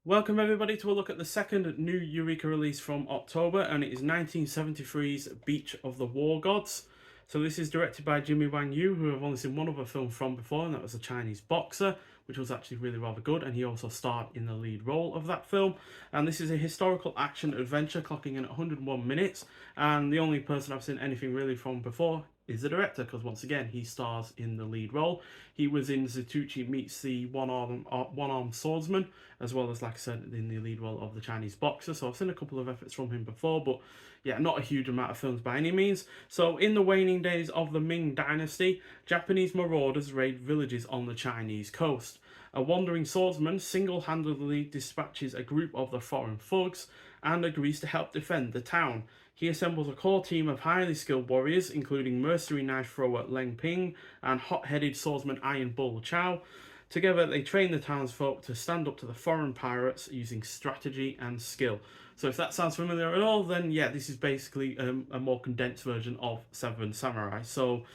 Welcome everybody to a look at the second new Eureka release from October, and it is 1973's Beach of the War Gods. So this is directed by Jimmy Wang Yu, who I've only seen one other film from before, and that was A Chinese Boxer, which was actually really rather good, and he also starred in the lead role of that film. And this is a historical action adventure clocking in at 101 minutes, and the only person I've seen anything really from before is the director, because once again he stars in the lead role. He was in Zatucci Meets the One-Armed Swordsman, as well as, like I said, in the lead role of the Chinese Boxer. So I've seen a couple of efforts from him before, but yeah, not a huge amount of films by any means. So in the waning days of the Ming Dynasty, Japanese marauders raid villages on the Chinese coast. A wandering swordsman single-handedly dispatches a group of the foreign thugs and agrees to help defend the town. He assembles a core team of highly skilled warriors, including mercenary knife thrower Leng Ping and hot-headed swordsman Iron Bull Chow. Together, they train the townsfolk to stand up to the foreign pirates using strategy and skill. So if that sounds familiar at all, then yeah, this is basically a more condensed version of Seven Samurai. So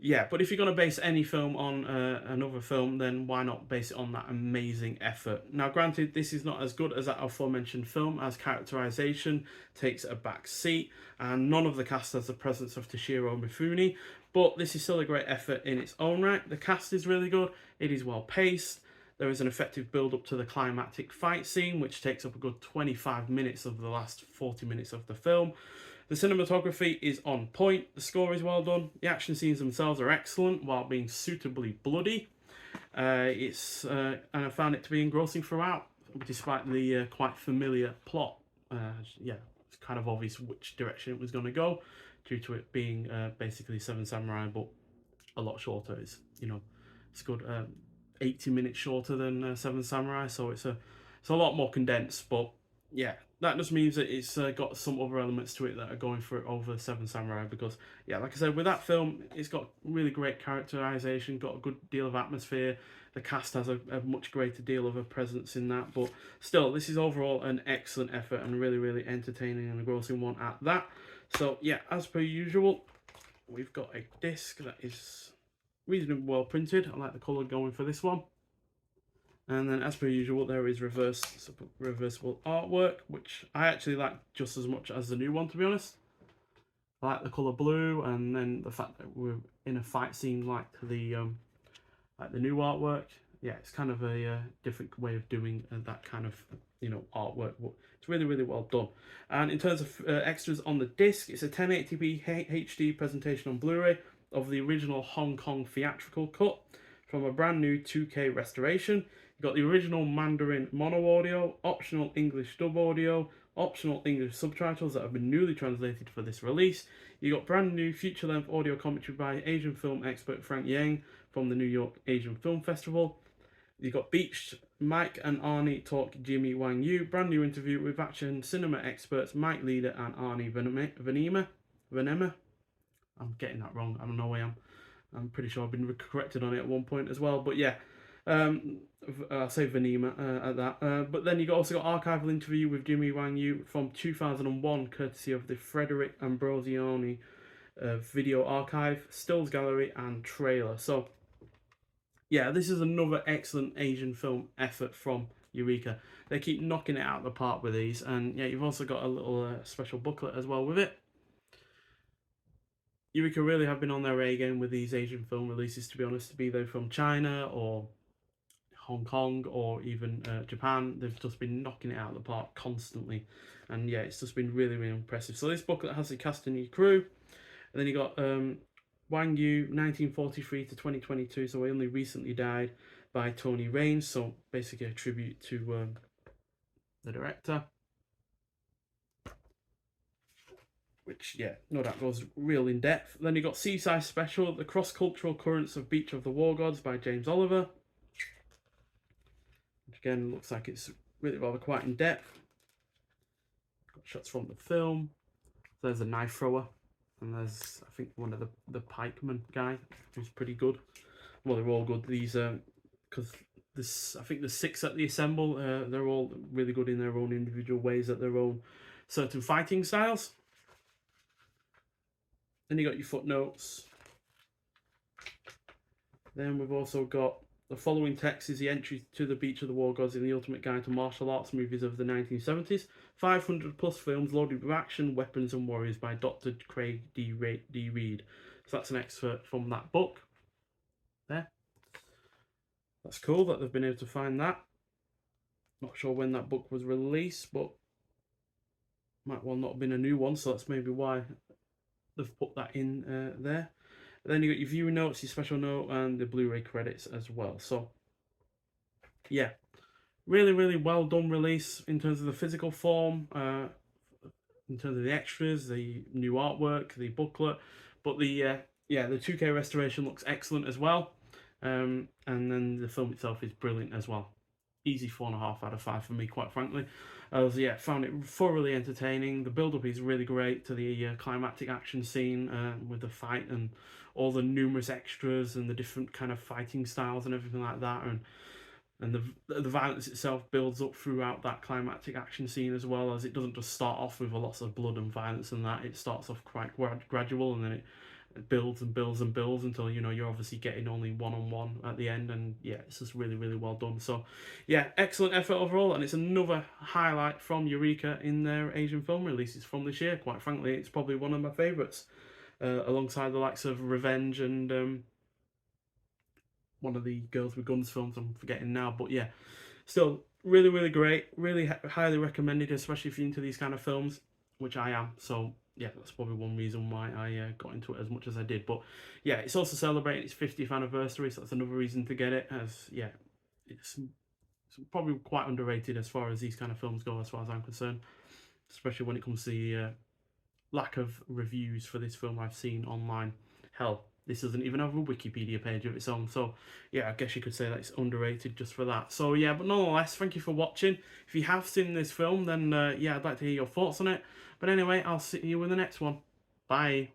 yeah, but if you're going to base any film on another film, then why not base it on that amazing effort? Now, granted, this is not as good as that aforementioned film, as characterization takes a back seat, and none of the cast has the presence of Toshiro Mifune, but this is still a great effort in its own right. The cast is really good, it is well paced, there is an effective build up to the climactic fight scene, which takes up a good 25 minutes of the last 40 minutes of the film. The cinematography is on point, the score is well done, the action scenes themselves are excellent while being suitably bloody. And I found it to be engrossing throughout, despite the quite familiar plot. Yeah, it's kind of obvious which direction it was going to go, due to it being basically Seven Samurai, but a lot shorter. It's good. 80 minutes shorter than Seven Samurai, so it's a lot more condensed, but yeah, that just means that it's got some other elements to it that are going for it over Seven Samurai, because yeah, like I said, with that film, it's got really great characterization, got a good deal of atmosphere, the cast has a much greater deal of a presence in that, but still, this is overall an excellent effort and really entertaining and engrossing one at that. So yeah, as per usual, we've got a disc that is reasonably well printed. I like the colour going for this one. And then, as per usual, there is reversible artwork, which I actually like just as much as the new one, to be honest. I like the colour blue, and then the fact that we're in a fight scene like the new artwork. Yeah, it's kind of a different way of doing that kind of artwork. But it's really well done. And in terms of extras on the disc, it's a 1080p HD presentation on Blu-ray of the original Hong Kong theatrical cut from a brand new 2K restoration. You've got the original Mandarin mono audio, optional English dub audio, optional English subtitles that have been newly translated for this release. You got brand new feature-length audio commentary by Asian film expert Frank Yang from the New York Asian Film Festival. You got Beach, Mike and Arnie talk Jimmy Wang Yu, brand new interview with action cinema experts Mike Leader and Arnie Venema. I'm getting that wrong. I don't know who I am. I'm pretty sure I've been corrected on it at one point as well. But yeah, I'll say Venema at that. But then you also got archival interview with Jimmy Wang Yu from 2001, courtesy of the Frederick Ambrosiani video archive, stills gallery, and trailer. So yeah, this is another excellent Asian film effort from Eureka. They keep knocking it out of the park with these, and yeah, you've also got a little special booklet as well with it. Eureka really have been on their A game with these Asian film releases, to be honest, be they from China or Hong Kong or even Japan. They've just been knocking it out of the park constantly, and yeah, it's just been really impressive. So this booklet has the cast and new crew, and then you got Wang Yu, 1943 to 2022, so he only recently died, by Tony Raines, so basically a tribute to the director. Which, yeah, no doubt goes real in depth. Then you got Seaside Special, The Cross-Cultural Currents of Beach of the War Gods by James Oliver. Which again looks like it's really rather quite in depth. Got shots from the film. There's a knife thrower. And there's, I think, one of the pikeman guy, who's pretty good. Well, they're all good. These, because I think there's 6 that they assemble. They're all really good in their own individual ways, at their own certain fighting styles. Then you got your footnotes. Then we've also got The following text is the entry to the Beach of the War Gods in the Ultimate Guide to Martial Arts Movies of the 1970s. 500 plus films loaded with action, weapons, and warriors by Dr. Craig D. Reed. So that's an excerpt from that book. There. That's cool that they've been able to find that. Not sure when that book was released, but might well not have been a new one, so that's maybe why they've put that in there. Then you got your viewing notes, your special note, and the Blu-ray credits as well. So, yeah, really, really well done release in terms of the physical form, in terms of the extras, the new artwork, the booklet. But the 2K restoration looks excellent as well. And then the film itself is brilliant as well. Easy 4.5 out of 5 for me, quite frankly. Found it thoroughly entertaining. The build-up is really great to the climactic action scene with the fight and all the numerous extras and the different kind of fighting styles and everything like that. And the violence itself builds up throughout that climactic action scene, as well as it doesn't just start off with lots of blood and violence and that. It starts off quite gradual, and then it builds and builds and builds until, you know, you're obviously getting only one-on-one at the end. And yeah, it's just really, really well done. So yeah, excellent effort overall, and it's another highlight from Eureka in their Asian film releases from this year. Quite frankly, it's probably one of my favorites, alongside the likes of Revenge and one of the Girls with Guns films I'm forgetting now. But yeah, still really, really great, really highly recommended, especially if you're into these kind of films, which I am. So yeah, that's probably one reason why I got into it as much as I did. But yeah, it's also celebrating its 50th anniversary, so that's another reason to get it. As yeah, it's probably quite underrated as far as these kind of films go, as far as I'm concerned, especially when it comes to the lack of reviews for this film I've seen online. Hell, this doesn't even have a Wikipedia page of its own. So yeah, I guess you could say that it's underrated just for that. So yeah, but nonetheless, thank you for watching. If you have seen this film, then yeah, I'd like to hear your thoughts on it. But anyway, I'll see you in the next one. Bye.